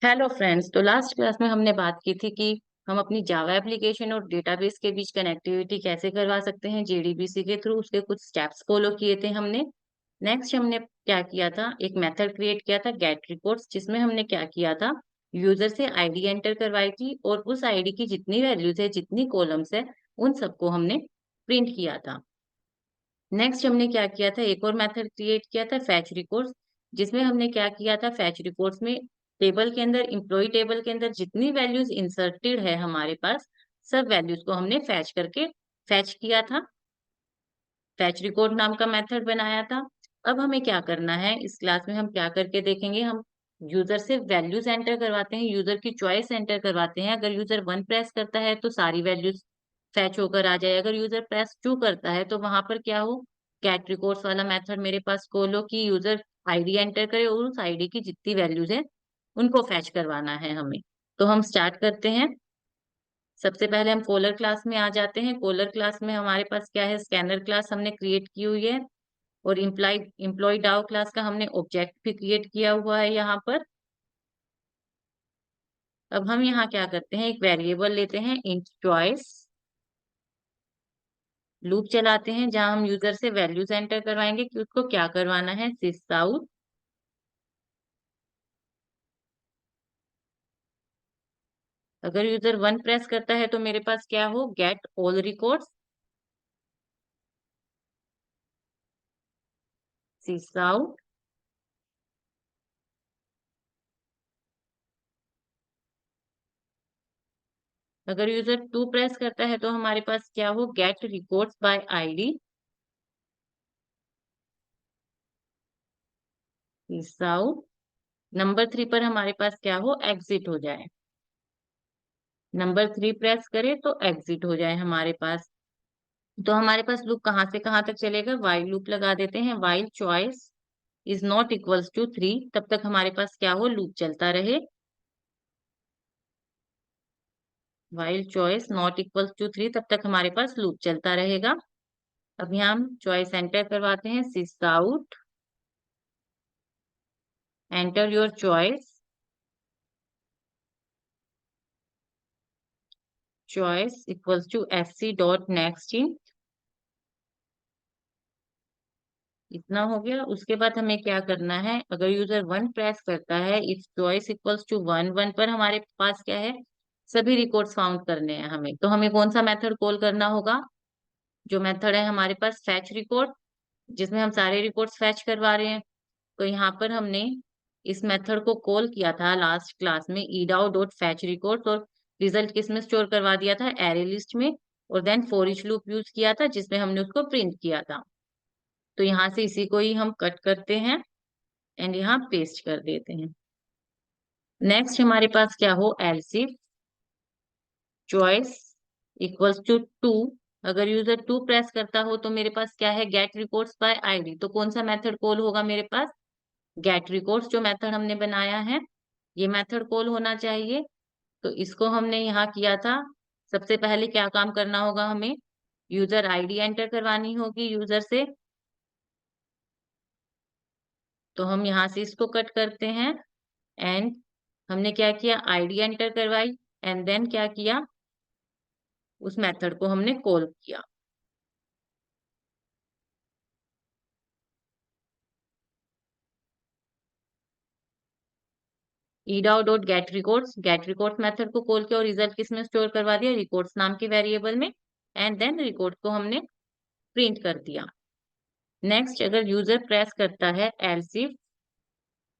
Hello friends. तो last class में हमने बात की थी कि हम अपनी जावा एप्लीकेशन और डेटाबेस के बीच कनेक्टिविटी कैसे करवा सकते हैं जेडीबीसी के थ्रू। उसके कुछ स्टेप्स फॉलो किए थे हमने। नेक्स्ट हमने क्या किया था, एक मेथड क्रिएट किया था गेट रिपोर्ट्स, जिसमें हमने क्या किया था, यूजर से आईडी एंटर करवाई थी और उस आईडी की जितनी वैल्यूज है, जितनी कॉलम्स है, उन सबको हमने प्रिंट किया था। नेक्स्ट हमने क्या किया था, एक और मेथड क्रिएट किया था फैच रिकॉर्ड्स, जिसमें हमने क्या किया था, फैच रिकॉर्ड्स में टेबल के अंदर, एम्प्लॉय टेबल के अंदर जितनी वैल्यूज इंसर्टेड है हमारे पास, सब वैल्यूज को हमने फैच करके फैच किया था। फैच रिकॉर्ड नाम का मेथड बनाया था। अब हमें क्या करना है, इस क्लास में हम क्या करके देखेंगे, हम यूजर से वैल्यूज एंटर करवाते हैं, यूजर की चॉइस एंटर करवाते हैं। अगर यूजर 1 प्रेस करता है तो सारी वैल्यूज फैच होकर आ जाए। अगर यूजर प्रेस 2 करता है तो वहां पर क्या हो, गेट रिकॉर्ड्स वाला मेथड मेरे पास कॉल हो कि यूजर आईडी एंटर करे और उस आईडी की जितनी वैल्यूज है उनको फैच करवाना है हमें। तो हम स्टार्ट करते हैं। सबसे पहले हम कॉलर क्लास में आ जाते हैं। कॉलर क्लास में हमारे पास क्या है, स्कैनर क्लास हमने क्रिएट की हुई है और इम्प्लॉय डाउ क्लास का हमने ऑब्जेक्ट भी क्रिएट किया हुआ है यहाँ पर। अब हम यहाँ क्या करते हैं, एक वेरिएबल लेते हैं इंट चॉइस, लूप चलाते हैं जहां हम यूजर से वैल्यूज एंटर करवाएंगे कि उसको क्या करवाना है, सिस आउट। अगर यूजर 1 प्रेस करता है तो मेरे पास क्या हो, get all records, sysout. अगर यूजर 2 प्रेस करता है तो हमारे पास क्या हो, get records by ID, sysout. Number 3 पर हमारे पास क्या हो, एग्जिट हो जाए। नंबर 3 प्रेस करे तो एग्जिट हो जाए हमारे पास। तो हमारे पास लूप कहाँ से कहाँ तक चलेगा, वाइल लूप लगा देते हैं। While choice is not equals to 3, तब तक हमारे पास क्या हो, लूप चलता रहे। While choice not equals to 3, तब तक हमारे पास लूप चलता रहेगा। अब यहाँ हम चॉइस एंटर करवाते हैं, sys out, enter your choice, choice equals to SC dot next in. इतना हो गया। उसके बाद हमें क्या करना है, अगर यूजर 1 प्रेस करता है, इफ चॉइस इक्वल्स टू 1, 1 पर हमारे पास क्या है, सभी रिकॉर्ड्स फाउंड करने हैं हमें। तो हमें कौन सा मेथड कॉल करना होगा, जो मेथड है हमारे पास फैच रिकॉर्ड, जिसमें हम सारे रिकॉर्ड्स फैच करवा रहे हैं। तो यहाँ पर हमने इस मेथड को कॉल किया था लास्ट क्लास में, ईडाउ डॉट फैच रिकॉर्ड्स, और रिजल्ट किस में स्टोर करवा दिया था, एरे लिस्ट में। और then for each loop use किया था जिसमें हमने उसको प्रिंट किया था। तो यहाँ से इसी को ही हम कट करते हैं एंड यहाँ पेस्ट कर देते हैं। नेक्स्ट हमारे पास क्या हो, एलसिफ चॉइस इक्वल्स टू 2। अगर यूजर 2 प्रेस करता हो तो मेरे पास क्या है, गेट रिकॉर्ड्स बाय आईडी। तो कौन सा मेथड कॉल होगा मेरे पास, गेट रिकॉर्ड्स, जो मेथड हमने बनाया है ये मेथड कॉल होना चाहिए। तो इसको हमने यहाँ किया था। सबसे पहले क्या काम करना होगा, हमें यूजर आईडी एंटर करवानी होगी यूजर से। तो हम यहाँ से इसको कट करते हैं एंड हमने क्या किया, आईडी एंटर करवाई एंड देन क्या किया, उस मेथड को हमने कॉल किया। ईडाउ डॉट गेट रिकॉर्ड्स मेथड को कॉल किया और रिजल्ट किस में स्टोर करवा दिया, रिकॉर्ड्स नाम के वेरिएबल में। एंड देन रिकॉर्ड को हमने प्रिंट कर दिया। नेक्स्ट अगर यूजर प्रेस करता है, एलसिफ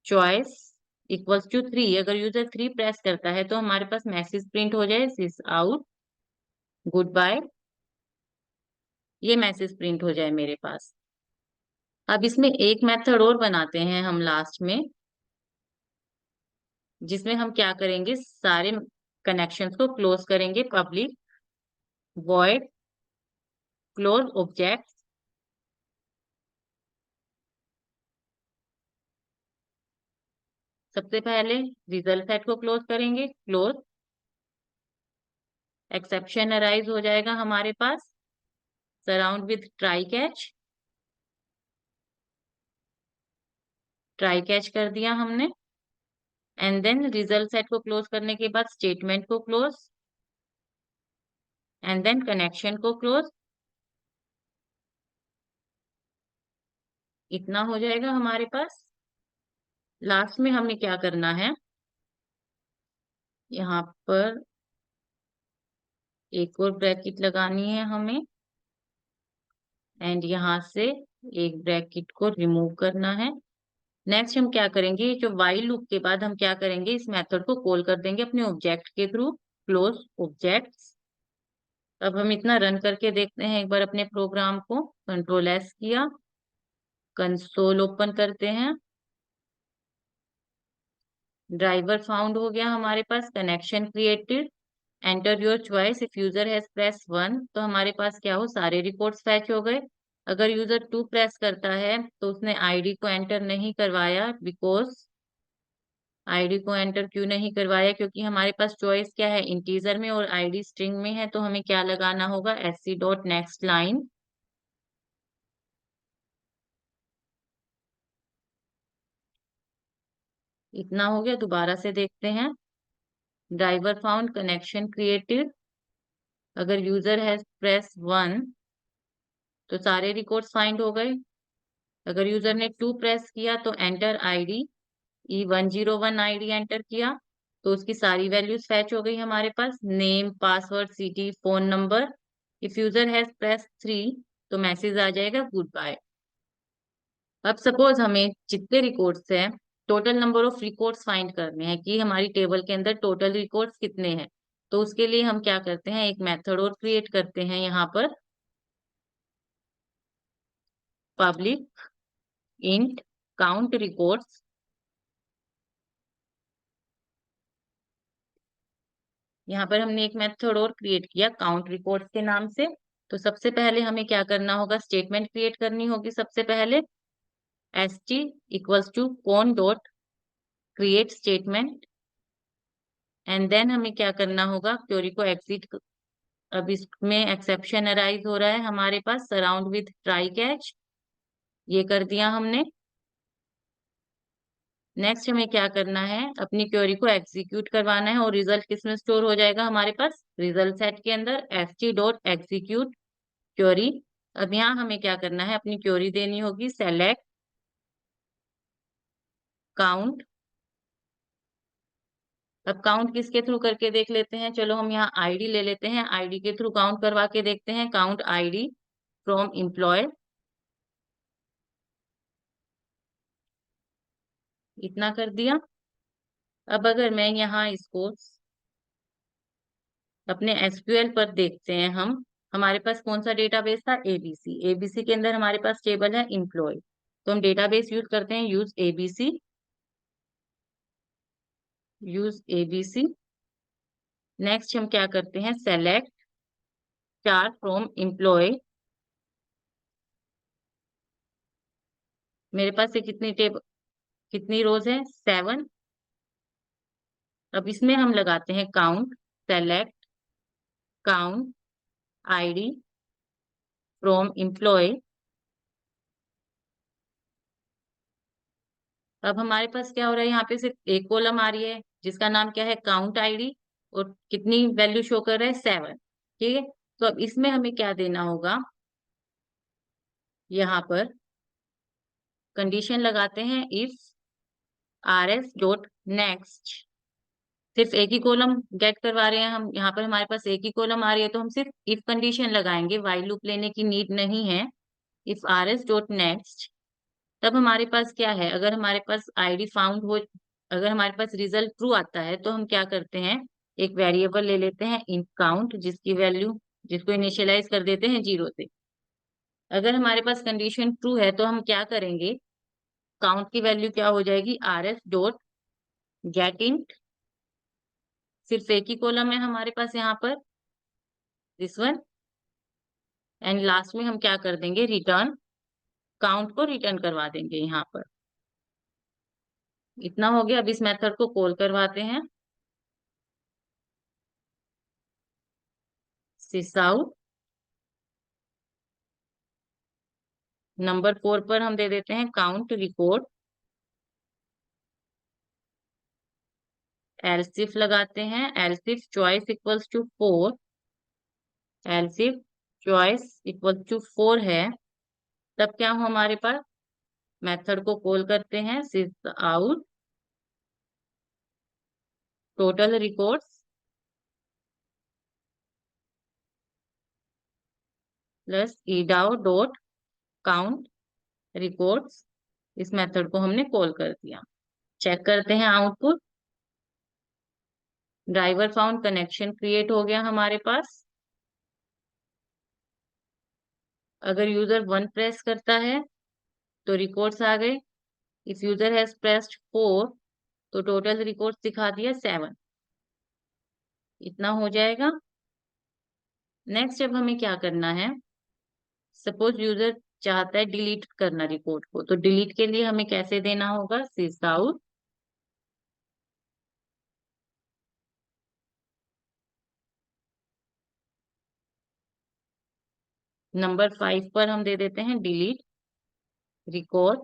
चॉइस इक्वल्स टू 3, अगर यूजर 3 प्रेस करता है तो हमारे पास मैसेज प्रिंट हो जाए, सिस आउट गुड बाय। ये मैसेज प्रिंट हो जाए मेरे पास। अब इसमें एक मेथड और बनाते हैं हम लास्ट में, जिसमें हम क्या करेंगे, सारे कनेक्शंस को क्लोज करेंगे, पब्लिक वॉइड क्लोज ऑब्जेक्ट। सबसे पहले रिजल्ट सेट को क्लोज करेंगे, क्लोज। एक्सेप्शन अराइज हो जाएगा हमारे पास, surround with try catch, try catch कर दिया हमने। एंड देन रिजल्ट सेट को क्लोज करने के बाद स्टेटमेंट को क्लोज, एंड देन कनेक्शन को क्लोज। इतना हो जाएगा हमारे पास। लास्ट में हमें क्या करना है, यहाँ पर एक और ब्रैकेट लगानी है हमें, एंड यहाँ से एक ब्रैकेट को रिमूव करना है। नेक्स्ट हम क्या करेंगे, जो वाइल लूप के बाद हम क्या करेंगे, इस मेथड को कॉल कर देंगे अपने ऑब्जेक्ट के थ्रू, क्लोज ऑब्जेक्ट्स। अब हम इतना रन करके देखते हैं एक बार अपने प्रोग्राम को। कंट्रोल एस किया, कंसोल ओपन करते हैं, ड्राइवर फाउंड हो गया हमारे पास, connection created, enter your choice, if user has press 1 तो हमारे पास क्या हो, सारे रिकॉर्ड्स फैच हो गए। अगर यूजर 2 प्रेस करता है तो उसने आईडी को एंटर नहीं करवाया, बिकॉज आईडी को एंटर क्यों नहीं करवाया, क्योंकि हमारे पास चॉइस क्या है, इंटीजर में और आईडी स्ट्रिंग में है। तो हमें क्या लगाना होगा, एससी डॉट नेक्स्ट लाइन। इतना हो गया, दोबारा से देखते हैं। ड्राइवर फाउंड, कनेक्शन क्रिएटेड, अगर यूजर हैज प्रेस 1 तो सारे रिकॉर्ड्स फाइंड हो गए। अगर यूजर ने 2 प्रेस किया तो enter ID, E101 ID enter किया तो उसकी सारी वैल्यूज फैच हो गई हमारे पास, name, password, city, phone number. If user has press 3 तो मैसेज आ जाएगा गुड बाय। अब सपोज हमें जितने रिकॉर्ड्स हैं, total number of records find करने हैं कि हमारी टेबल के अंदर टोटल रिकॉर्ड्स कितने हैं। तो उसके लिए हम क्या करते हैं, एक मेथड और क्रिएट करते हैं यहाँ पर, पब्लिक इंट काउंट रिकॉर्ड्स। यहाँ पर हमने एक मेथड और क्रिएट किया काउंट रिकॉर्ड्स के नाम से। तो सबसे पहले हमें क्या करना होगा, स्टेटमेंट क्रिएट करनी होगी सबसे पहले, S T equals to con dot create statement, and then हमें क्या करना होगा, क्वेरी को एग्जिट। अब इसमें एक्सेप्शन अराइज हो रहा है हमारे पास, सराउंड विथ ट्राई कैच, ये कर दिया हमने। नेक्स्ट हमें क्या करना है, अपनी क्वेरी को एग्जीक्यूट करवाना है, और रिजल्ट किसमें स्टोर हो जाएगा हमारे पास, रिजल्ट सेट के अंदर, S T dot execute query. अब यहाँ हमें क्या करना है, अपनी क्वेरी देनी होगी सेलेक्ट काउंट। अब काउंट किसके थ्रू करके देख लेते हैं, चलो हम यहाँ आईडी ले लेते हैं, आईडी के थ्रू काउंट करवा के देखते हैं, काउंट आईडी फ्रॉम एम्प्लॉय। इतना कर दिया। अब अगर मैं यहाँ इसको अपने एसक्यूएल पर देखते हैं हम, हमारे पास कौन सा डेटाबेस था, एबीसी। एबीसी के अंदर हमारे पास टेबल है एम्प्लॉय, तो हम डेटाबेस यूज करते हैं, use ABC, use ABC. Next हम क्या करते हैं, सेलेक्ट चार फ्रॉम एम्प्लॉय। मेरे पास से कितनी टेबल, कितनी रोज है, 7। अब इसमें हम लगाते हैं count, select count ID from employ. अब हमारे पास क्या हो रहा है, यहाँ पे सिर्फ एक कॉलम आ रही है जिसका नाम क्या है, काउंट आईडी, और कितनी वैल्यू शो कर रहा है, 7। ठीक है, तो अब इसमें हमें क्या देना होगा, यहाँ पर कंडीशन लगाते हैं, if R S dot next. सिर्फ एक ही कॉलम गेट करवा रहे हैं हम, यहाँ पर हमारे पास एक ही कॉलम आ रही है, तो हम सिर्फ इफ कंडीशन लगाएंगे, वाइल लूप लेने की नीड नहीं है। If R S dot next, तब हमारे पास क्या है, अगर हमारे पास आईडी फाउंड हो, अगर हमारे पास रिजल्ट ट्रू आता है तो हम क्या करते हैं, एक वेरिएबल ले लेते हैं int काउंट, जिसकी वैल्यू, जिसको इनिशियलाइज कर देते हैं 0 से। अगर हमारे पास कंडीशन ट्रू है तो हम क्या करेंगे, काउंट की वैल्यू क्या हो जाएगी, R S dot gate int, सिर्फ एक ही कॉलम है हमारे पास यहाँ पर, दिस वन। एंड लास्ट में हम क्या कर देंगे, रिटर्न, काउंट को रिटर्न करवा देंगे यहाँ पर। इतना हो गया। अब इस मेथड को कॉल करवाते हैं, सिसाउट। नंबर 4 पर हम दे देते हैं काउंट रिकॉर्ड। एलसिफ लगाते हैं, else if choice equals to 4, else if choice equal to 4 है, तब क्या हो हमारे पास, मेथड को कॉल करते हैं sys out total records plus EDAO dot count records. इस मेथड को हमने कॉल कर दिया। चेक करते हैं output. Driver found connection create हो गया हमारे पास। अगर यूजर 1 प्रेस करता है तो रिकॉर्ड्स आ गए। इफ यूजर हैज प्रेस्ड 4 तो टोटल रिकॉर्ड्स दिखा दिया 7। इतना हो जाएगा। नेक्स्ट अब हमें क्या करना है, सपोज यूजर चाहता है डिलीट करना रिकॉर्ड को, तो डिलीट के लिए हमें कैसे देना होगा, सिस आउट नंबर 5 पर हम दे देते हैं डिलीट रिकॉर्ड।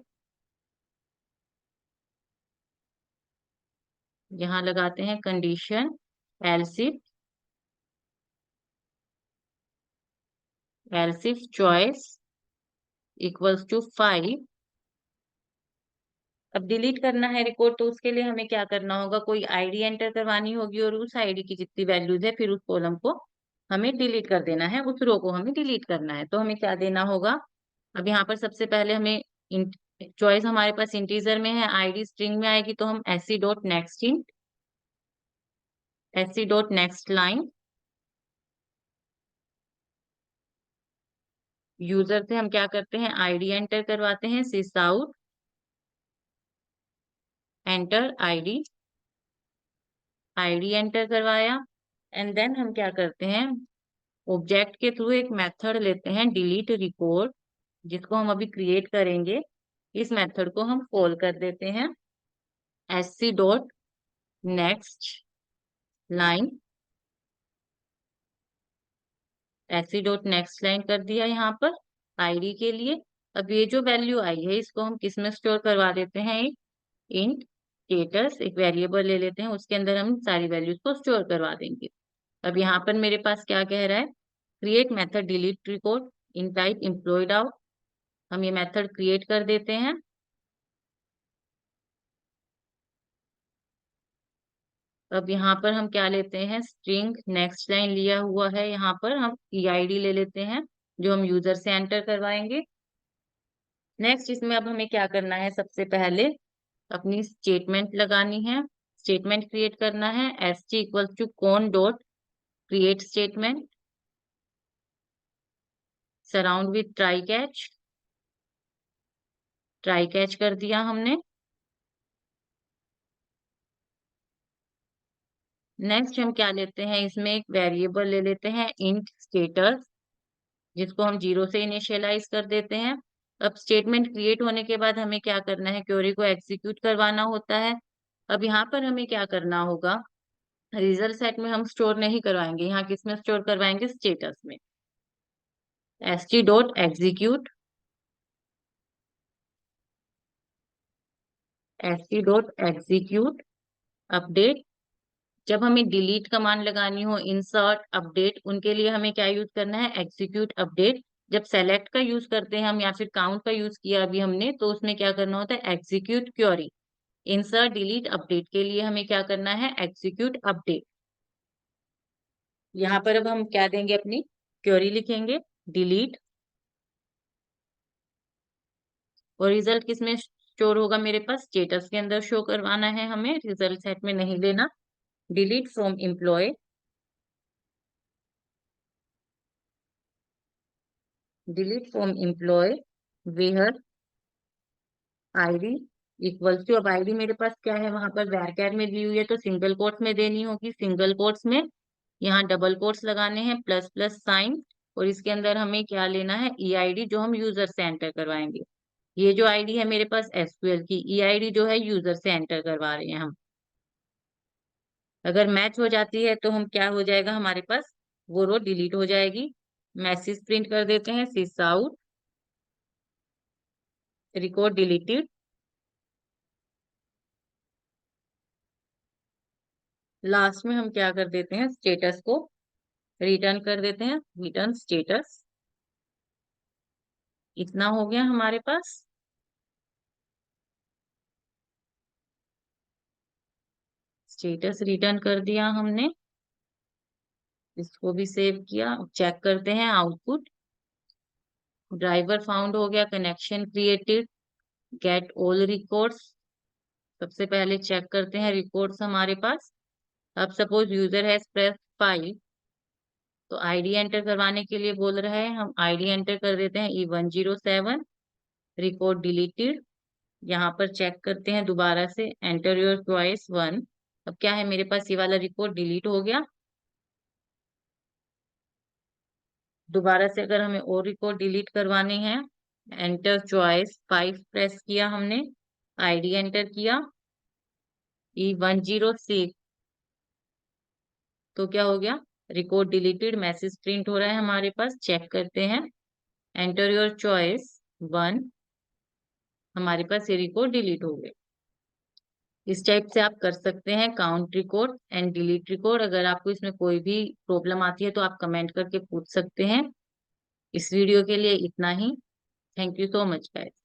यहाँ लगाते हैं condition else if, else if choice equals to 5। अब डिलीट करना है रिकॉर्ड, तो उसके लिए हमें क्या करना होगा, कोई आईडी एंटर करवानी होगी और उस आईडी की जितनी वैल्यूज है फिर उस कॉलम को हमें डिलीट कर देना है, उस रो को हमें डिलीट करना है। तो हमें क्या देना होगा, अब यहाँ पर सबसे पहले हमें चॉइस हमारे पास इंटीजर में है, आईडी स्ट्रिंग में आएगी, तो हम SC dot next int, SC dot next line, user से हम क्या करते हैं आईडी एंटर करवाते हैं, sys out enter ID, ID enter करवाया। एंड देन हम क्या करते हैं, ऑब्जेक्ट के थ्रू एक मेथड लेते हैं डिलीट रिकॉर्ड, जिसको हम अभी क्रिएट करेंगे। इस मेथड को हम कॉल कर देते हैं SC dot next line, SC dot next line कर दिया यहाँ पर आईडी के लिए। अब ये जो वैल्यू आई है इसको हम किस में स्टोर करवा देते हैं, एक इंट स्टेटस, एक वेरिएबल ले लेते हैं, उसके अंदर हम सारी वैल्यूज को स्टोर करवा देंगे। अब यहाँ पर मेरे पास क्या कह रहा है, create method delete record in type employed out. हम ये मेथड क्रिएट कर देते हैं। अब यहाँ पर हम क्या लेते हैं, स्ट्रिंग नेक्स्ट लाइन लिया हुआ है, यहाँ पर हम ईआईडी ले लेते हैं जो हम यूजर से एंटर करवाएंगे। नेक्स्ट इसमें अब हमें क्या करना है, सबसे पहले अपनी स्टेटमेंट लगानी है, स्टेटमेंट क्रिएट करना है, S T equal to con dot create statement surround with try catch, try catch कर दिया हमने। नेक्स्ट हम क्या लेते हैं, इसमें एक वेरिएबल ले लेते हैं इंट स्टेटस, जिसको हम 0 से इनिशियलाइज कर देते हैं। अब स्टेटमेंट क्रिएट होने के बाद हमें क्या करना है, क्वेरी को एग्जीक्यूट करवाना होता है। अब यहाँ पर हमें क्या करना होगा, रिजल्ट सेट में हम स्टोर नहीं करवाएंगे, यहाँ किस में स्टोर करवाएंगे, स्टेटस में, S T dot execute, S T dot execute update. जब हमें डिलीट कमांड लगानी हो, इंसर्ट अपडेट, उनके लिए हमें क्या यूज करना है, एग्जीक्यूट अपडेट। जब सेलेक्ट का यूज करते हैं हम या फिर काउंट का यूज किया अभी हमने, तो उसमें क्या करना होता है, execute query. Insert delete update के लिए हमें क्या करना है, एग्जीक्यूट अपडेट। यहाँ पर अब हम क्या देंगे, अपनी क्वेरी लिखेंगे डिलीट, और रिजल्ट किस में स्टोर होगा, मेरे पास स्टेटस के अंदर शो करवाना है हमें, रिजल्ट सेट में नहीं लेना। Delete from employee, delete from employee where ID equal to, अब आईडी मेरे पास क्या है, वहां पर वैरकैर में दी हुई है तो सिंगल कोट्स में देनी होगी, सिंगल कोट्स में, यहाँ डबल कोट्स लगाने हैं, प्लस प्लस साइन, और इसके अंदर हमें क्या लेना है, ईआईडी जो हम यूजर से एंटर करवाएंगे। ये जो आईडी है मेरे पास एसक्यूएल की, ईआईडी जो है यूजर से एंटर करवा रहे हैं हम। अगर मैच हो जाती है तो हम क्या हो जाएगा हमारे पास, वो रो डिलीट हो जाएगी। मैसेज प्रिंट कर देते हैं, sys out record deleted. Last में हम क्या कर देते हैं, स्टेटस को रिटर्न कर देते हैं, रिटर्न स्टेटस। इतना हो गया हमारे पास। स्टेटस रिटर्न कर दिया हमने, इसको भी सेव किया। चेक करते हैं आउटपुट। ड्राइवर फाउंड हो गया, connection created, gate all records. सबसे पहले चेक करते हैं रिकॉर्ड्स हमारे पास। अब suppose user has press file, तो आईडी एंटर करवाने के लिए बोल रहा है, हम आईडी एंटर कर देते हैं E107। Record deleted. यहाँ पर चेक करते हैं दोबारा से, एंटर योर चॉइस 1। अब क्या है, मेरे पास ये वाला रिकॉर्ड डिलीट हो गया। दोबारा से अगर हमें और रिकॉर्ड डिलीट करवाने हैं, एंटर चॉइस 5 प्रेस किया हमने, आईडी एंटर किया E106, तो क्या हो गया, रिकॉर्ड डिलीटेड मैसेज प्रिंट हो रहा है हमारे पास। चेक करते हैं, एंटर योर चॉइस 1, हमारे पास ये रिकॉर्ड डिलीट हो गए। इस टाइप से आप कर सकते हैं count record and delete record. अगर आपको इसमें कोई भी प्रॉब्लम आती है तो आप कमेंट करके पूछ सकते हैं। इस वीडियो के लिए इतना ही। Thank you so much guys.